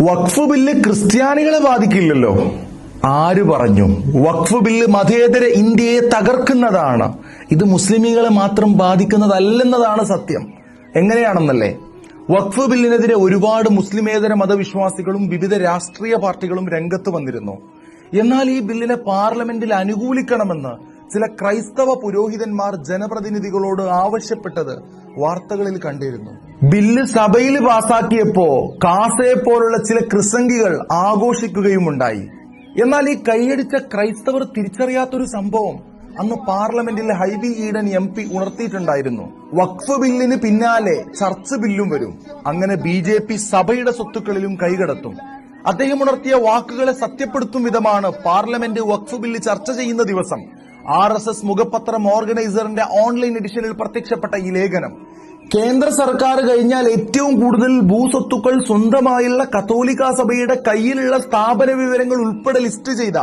വഖഫ് bill ക്രിസ്ത്യാനികളെ ബാധിക്കില്ലല്ലോ. ആര് പറഞ്ഞു? വഖഫ് ബില്ല് മതേതര ഇന്ത്യയെ തകർക്കുന്നതാണ്. ഇത് മുസ്ലിമീങ്ങളെ മാത്രം ബാധിക്കുന്നതല്ലെന്നതാണ് സത്യം. എങ്ങനെയാണെന്നല്ലേ? വഖഫ് ബില്ലിനെതിരെ ഒരുപാട് മുസ്ലിമേതര മതവിശ്വാസികളും വിവിധ രാഷ്ട്രീയ പാർട്ടികളും രംഗത്ത് വന്നിരുന്നു. എന്നാൽ ഈ ബില്ലിനെ പാർലമെന്റിൽ അനുകൂലിക്കണമെന്ന് ചില ക്രൈസ്തവ പുരോഹിതന്മാർ ജനപ്രതിനിധികളോട് ആവശ്യപ്പെട്ടത് വാർത്തകളിൽ കണ്ടിരുന്നു. ബില്ല് സഭയിൽ പാസാക്കിയപ്പോ കാസയെ പോലുള്ള ചില ക്രിസംഗികൾ ആഘോഷിക്കുകയുമുണ്ടായി. എന്നാൽ ഈ കൈയടിച്ച ക്രൈസ്തവർ തിരിച്ചറിയാത്തൊരു സംഭവം അന്ന് പാർലമെന്റിൽ ഹൈബി ഈഡൻ MP ഉണർത്തിയിട്ടുണ്ടായിരുന്നു. വഖഫ് ബില്ലിന് പിന്നാലെ ചർച്ച് ബില്ലും വരും. അങ്ങനെ BJP സഭയുടെ സ്വത്തുക്കളിലും കൈകടത്തും. അദ്ദേഹം ഉണർത്തിയ വാക്കുകളെ സത്യപ്പെടുത്തും വിധമാണ് പാർലമെന്റ് വഖഫ് ബില്ല് ചർച്ച ചെയ്യുന്ന ദിവസം RSS മുഖപത്രം ഓർഗനൈസറിന്റെ ഓൺലൈൻ എഡിഷനിൽ പ്രത്യക്ഷപ്പെട്ട ഈ ലേഖനം. കേന്ദ്ര സർക്കാർ കഴിഞ്ഞാൽ ഏറ്റവും കൂടുതൽ ഭൂസ്വത്തുക്കൾ സ്വന്തമായുള്ള കത്തോലിക്ക സഭയുടെ കയ്യിലുള്ള സ്ഥാപന വിവരങ്ങൾ ഉൾപ്പെടെ ലിസ്റ്റ് ചെയ്ത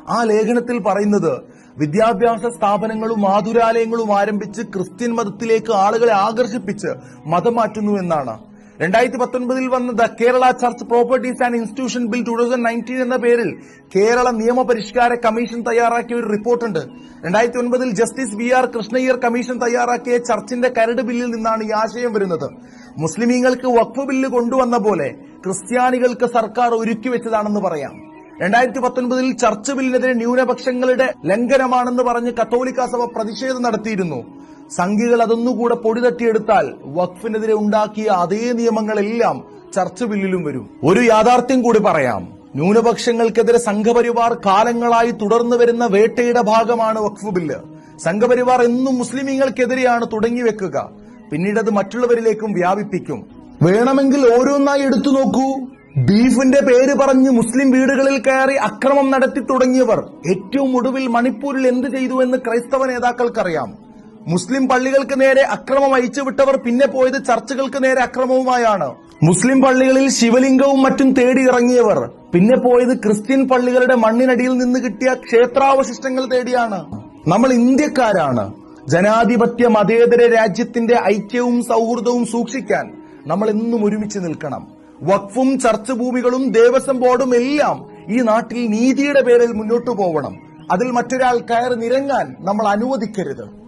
ആ ലേഖനത്തിൽ പറയുന്നത് വിദ്യാഭ്യാസ സ്ഥാപനങ്ങളും ആതുരാലയങ്ങളും ആരംഭിച്ച് ക്രിസ്ത്യൻ മതത്തിലേക്ക് ആളുകളെ ആകർഷിപ്പിച്ച് മതം മാറ്റുന്നു എന്നാണ്. 2019 വന്ന the Kerala church properties and institution bill 2019 എന്ന പേരിൽ കേരള നിയമപരിഷ്കാര കമ്മീഷൻ തയ്യാറാക്കിയ ഒരു റിപ്പോർട്ടുണ്ട്. 2009 ജസ്റ്റിസ് VR കൃഷ്ണയ്യർ കമ്മീഷൻ തയ്യാറാക്കിയ ചർച്ചിന്റെ കരട് ബില്ലിൽ നിന്നാണ് ഈ ആശയം വരുന്നത്. മുസ്ലിമീങ്ങൾക്ക് വഖഫ് ബില്ല് കൊണ്ടുവന്ന പോലെ ക്രിസ്ത്യാനികൾക്ക് സർക്കാർ ഒരുക്കി വെച്ചതാണെന്ന് പറയാം. 2019 ചർച്ച് ബില്ലിനെതിരെ ന്യൂനപക്ഷങ്ങളുടെ ലംഘനമാണെന്ന് പറഞ്ഞ് കത്തോലിക്ക സഭ പ്രതിഷേധം നടത്തിയിരുന്നു. സംഘികൾ അതൊന്നുകൂടെ പൊടി തട്ടിയെടുത്താൽ വഖഫിനെതിരെ ഉണ്ടാക്കിയ അതേ നിയമങ്ങളെല്ലാം ചർച്ച് ബില്ലിലും വരും. ഒരു യാഥാർത്ഥ്യം കൂടി പറയാം. ന്യൂനപക്ഷങ്ങൾക്കെതിരെ സംഘപരിവാർ കാലങ്ങളായി തുടർന്നു വരുന്ന വേട്ടയുടെ ഭാഗമാണ് വഖഫ് ബില്ല്. സംഘപരിവാർ എന്നും മുസ്ലിമീങ്ങൾക്കെതിരെയാണ് തുടങ്ങിവെക്കുക. പിന്നീട് അത് മറ്റുള്ളവരിലേക്കും വ്യാപിപ്പിക്കും. വേണമെങ്കിൽ ഓരോന്നായി എടുത്തു നോക്കൂ. ബീഫിന്റെ പേര് പറഞ്ഞ് മുസ്ലിം വീടുകളിൽ കയറി അക്രമം നടത്തി തുടങ്ങിയവർ ഏറ്റവും ഒടുവിൽ മണിപ്പൂരിൽ എന്ത് ചെയ്തു എന്ന് ക്രൈസ്തവ നേതാക്കൾക്കറിയാം. മുസ്ലിം പള്ളികൾക്ക് നേരെ അക്രമം അയച്ചുവിട്ടവർ പിന്നെ പോയത് ചർച്ചുകൾക്ക് നേരെ അക്രമവുമായാണ്. മുസ്ലിം പള്ളികളിൽ ശിവലിംഗവും മറ്റും തേടി ഇറങ്ങിയവർ പിന്നെ പോയത് ക്രിസ്ത്യൻ പള്ളികളുടെ മണ്ണിനടിയിൽ നിന്ന് കിട്ടിയ ക്ഷേത്രാവശിഷ്ടങ്ങൾ തേടിയാണ്. നമ്മൾ ഇന്ത്യക്കാരാണ്. ജനാധിപത്യ മതേതര രാജ്യത്തിന്റെ ഐക്യവും സൗഹൃദവും സൂക്ഷിക്കാൻ നമ്മൾ എന്നും ഒരുമിച്ച് നിൽക്കണം. വഖഫും ചർച്ച് ഭൂമികളും ദേവസ്വം ബോർഡും എല്ലാം ഈ നാട്ടിൽ നീതിയുടെ പേരിൽ മുന്നോട്ടു പോകണം. അതിൽ മറ്റൊരാൾ കയറി നിരങ്ങാൻ നമ്മൾ അനുവദിക്കരുത്.